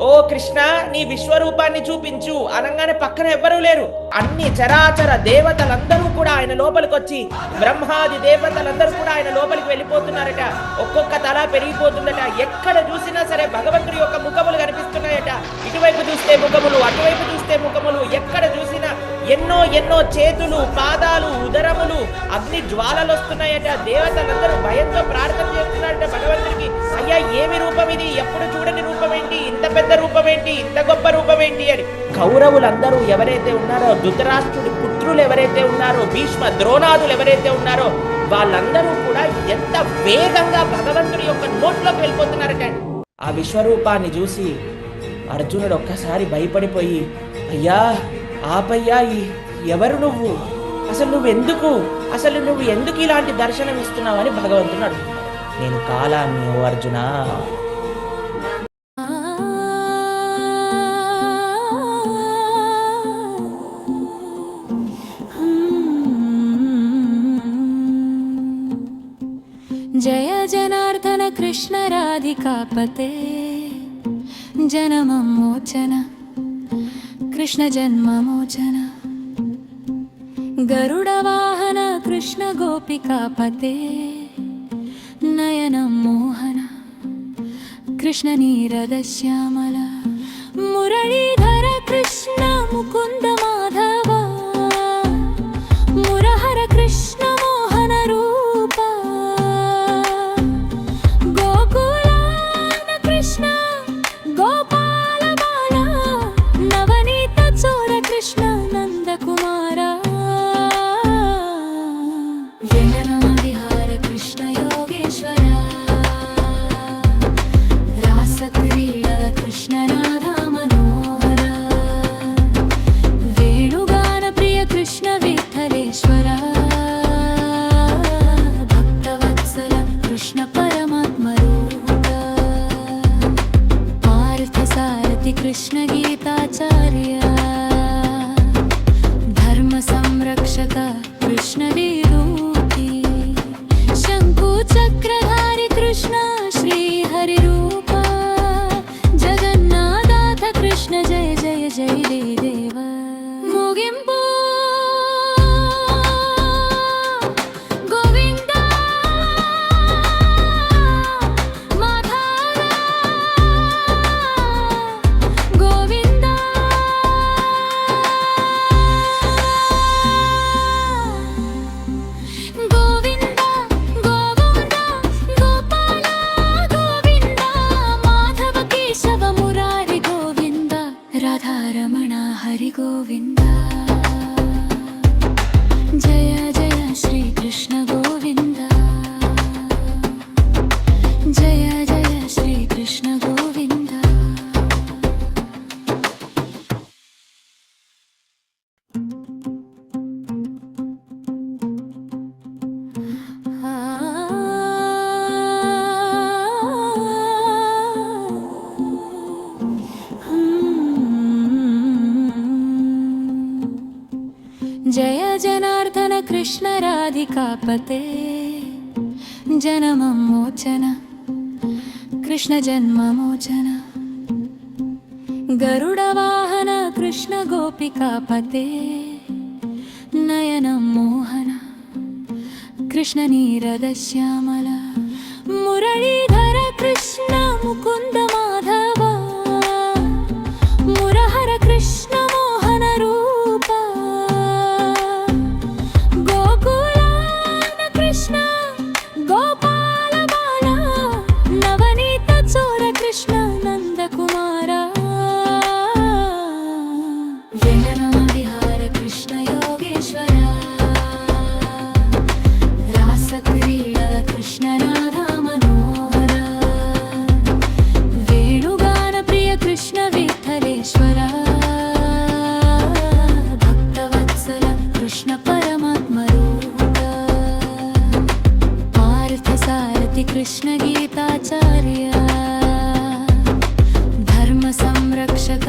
ఓ కృష్ణ, నీ విశ్వరూపాన్ని చూపించు అనగానే పక్కన ఎవ్వరూ లేరు. అన్ని చరాచర దేవతలందరూ కూడా ఆయన లోపలికి వచ్చి, బ్రహ్మాది దేవతలందరూ కూడా ఆయన లోపలికి వెళ్ళిపోతున్నారట. ఒక్కొక్క తల పెరిగిపోతుందట. ఎక్కడ చూసినా సరే భగవంతుడి యొక్క ముఖములు కనిపిస్తున్నాయట. ఇటువైపు చూస్తే ముఖములు, అటువైపు చూస్తే ముఖములు, ఎక్కడ చూసినా ఎన్నో ఎన్నో చేతులు, పాదాలు, ఉదరములు, అగ్ని జ్వాలలు వస్తున్నాయట. దేవతలందరూ భయంతో ప్రార్థన చేస్తున్నారట భగవంతుడికి. అయ్యా, ఏమి రూపం ఇది? ఎప్పుడు చూడని రూపం ఏంటి? ఇంత పెద్ద రూపం ఏంటి? ఇంత గొప్ప రూపం ఏంటి అని. కౌరవులందరూ ఎవరైతే ఉన్నారో, ధృతరాష్ట్రుడి పుత్రులు ఎవరైతే ఉన్నారో, భీష్మ ద్రోణాదులు ఎవరైతే ఉన్నారో, వాళ్ళందరూ కూడా ఎంత వేగంగా భగవంతుడి యొక్క నోట్లోకి వెళ్ళిపోతున్నారట. ఆ విశ్వరూపాన్ని చూసి అర్జునుడు ఒక్కసారి భయపడిపోయి, అయ్యా ఆపయ్యా, ఎవరు నువ్వు? అసలు నువ్వు ఎందుకు ఇలాంటి దర్శనం ఇస్తున్నావు అని భగవంతుడు అడుగుతున్నాడు. నేను కాలాన్ని ఓ అర్జునా. జయ జనార్దన కృష్ణ రాధికాపతే జనమోచన కృష్ణ జన్మమోచన గరుడ వాహన కృష్ణ గోపికాపతే నయన మోహన కృష్ణ నీరద శ్యామల మురళీధర కృష్ణ ముకుంద మాధవ మురహర కృష్ణ మోహన రూప గోకులాన కృష్ణ గోపాల బాల నవనీత చోర కృష్ణ నందకుమార విహార కృష్ణ యోగేశ్వర రాసక్రీడ కృష్ణ రాధా మనోహర వేణుగాన ప్రియ కృష్ణ విఠలేశ్వర భక్తవత్సల కృష్ణ పరమాత్మ రూప పార్థ సారథి కృష్ణ గీతాచార్య ధర్మ సంరక్షక కృష్ణ విరూపి శంకు చక్రధారి కృష్ణ శ్రీ హరి రూప జగన్నాథ కృష్ణ జయ జయ జయ దేవ ముగింపు గోవింద మాధవ గోవింద గోవింద గోవింద గోపాల గోవింద మాధవ కేశవ మురారి గోవింద రాధారమణ హరి గోవింద జయ జయ శ్రీ కృష్ణ గోవింద జయ జయ శ్రీ కృష్ణ గోవింద. జయ జనార్దన కృష్ణ రాధికాపతే జనమోచన కృష్ణ జన్మమోచన గరుడ వాహన కృష్ణ గోపికాపతే నయన మోహన కృష్ణ నీరద శ్యామల మురళీధర కృష్ణ ముకుంద మాధవ మురహర కృష్ణ మోహన రూప గోకులాన కృష్ణ గోపాల బాల నవనీత చోర కృష్ణ నందకుమార విహార కృష్ణ యోగేశ్వర రాసక్రీడ కృష్ణ రాధా మనోహర వేణుగాన ప్రియ కృష్ణ విఠలేశ్వర భక్తవత్సల కృష్ణ పరమాత్మ రూప పార్థ సారథి కృష్ణ గీతాచార్య ధర్మ సంరక్షక